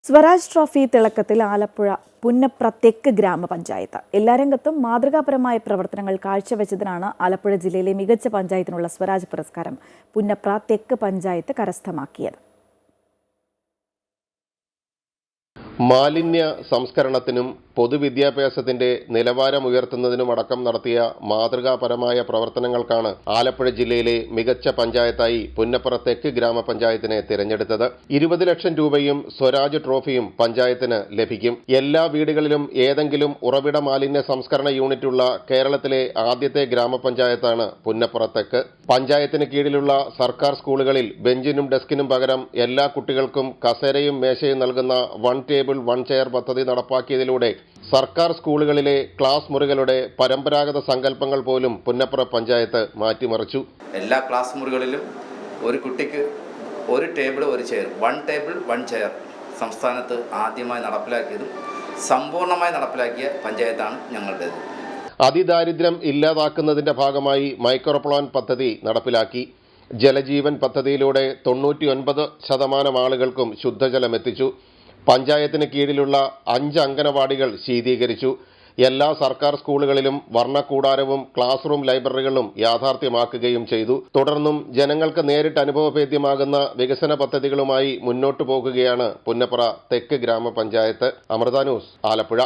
Swaraj trophy തിളക്കത്തിൽ Alappuzha Punnapra തെക്ക് ഗ്രാമപഞ്ചായത്ത് എല്ലാ രംഗത്തും മാതൃകാപരമായ പ്രവർത്തനങ്ങൾ കാഴ്ചവെച്ചതിനാണ് ആലപ്പുഴ ജില്ലയിലെ മികച്ച പഞ്ചായത്തിനുള്ള സ്വരാജ് പുരസ്കാരം പുന്നപ്ര തെക്ക് പഞ്ചായത്ത് കരസ്ഥമാക്കിയത്. മാലിന്യ സംസ്കരണത്തിനും പൊതുവിദ്യാഭ്യാസത്തിന്റെ നിലവാരമുയർത്തുന്നതിനുമടക്കം നടത്തിയ മാതൃകാപരമായ പ്രവർത്തനങ്ങൾക്കാണ് ആലപ്പുഴ ജില്ലയിലെ മികച്ച പഞ്ചായത്തായി പുന്നപ്ര തെക്ക് ഗ്രാമപഞ്ചായത്തിനെ തിരഞ്ഞെടുത്തത്. 20 ലക്ഷം രൂപയും സ്വരാജ് ട്രോഫിയും പഞ്ചായത്തിന് ലഭിക്കും. എല്ലാ വീടുകളിലും ഏതെങ്കിലും ഉറവിട മാലിന്യ സംസ്കരണ യൂണിറ്റുള്ള കേരളത്തിലെ ആദ്യത്തെ ഗ്രാമപഞ്ചായത്താണ് പുന്നപ്ര തെക്ക്. പഞ്ചായത്തിന് കീഴിലുള്ള സർക്കാർ സ്കൂളുകളിൽ ബെഞ്ചിനും ഡെസ്കിനും പകരം എല്ലാ കുട്ടികൾക്കും കസേരയും മേശയും നൽകുന്ന വൺ ടേബിൾ വൺ ചെയർ പദ്ധതി നടപ്പാക്കിയതിലൂടെ സർക്കാർ സ്കൂളുകളിലെ ക്ലാസ് മുറികളുടെ പരമ്പരാഗത സങ്കല്പങ്ങൾ പോലും പുന്നപ്ര പഞ്ചായത്ത് മാറ്റിമറിച്ചു. എല്ലാ ക്ലാസ് മുറികളിലും ഒരു കുട്ടിക്ക് ഒരു ടേബിൾ ഒരു chair, one table one chair സംസ്ഥാനത്ത് ആദ്യമായി നടപ്പിലാക്കിയതും സമ്പൂർണ്ണമായി നടപ്പിലാക്കിയ പഞ്ചായത്താണ് ഞങ്ങളുടേത്. അതിദാരിദ്ര്യം ഇല്ലാതാക്കുന്നതിന്റെ ഭാഗമായി മൈക്രോപ്ലാൻ പദ്ധതി നടപ്പിലാക്കി. ജലജീവൻ പദ്ധതിയിലൂടെ 99% ആളുകൾക്കും ശുദ്ധജലം എത്തിച്ചു. പഞ്ചായത്തിന് കീഴിലുള്ള 5 അംഗനവാടികൾ ശീതീകരിച്ചു. എല്ലാ സർക്കാർ സ്കൂളുകളിലും വർണ്ണക്കൂടാരവും ക്ലാസ് റൂം ലൈബ്രറികളും യാഥാർത്ഥ്യമാക്കുകയും ചെയ്തു. തുടർന്നും ജനങ്ങൾക്ക് നേരിട്ട് അനുഭവഭേദ്യമാകുന്ന വികസന പദ്ധതികളുമായി മുന്നോട്ടു പോകുകയാണ് പുന്നപ്ര തെക്ക് ഗ്രാമപഞ്ചായത്ത്. അമൃത ന്യൂസ്, ആലപ്പുഴ.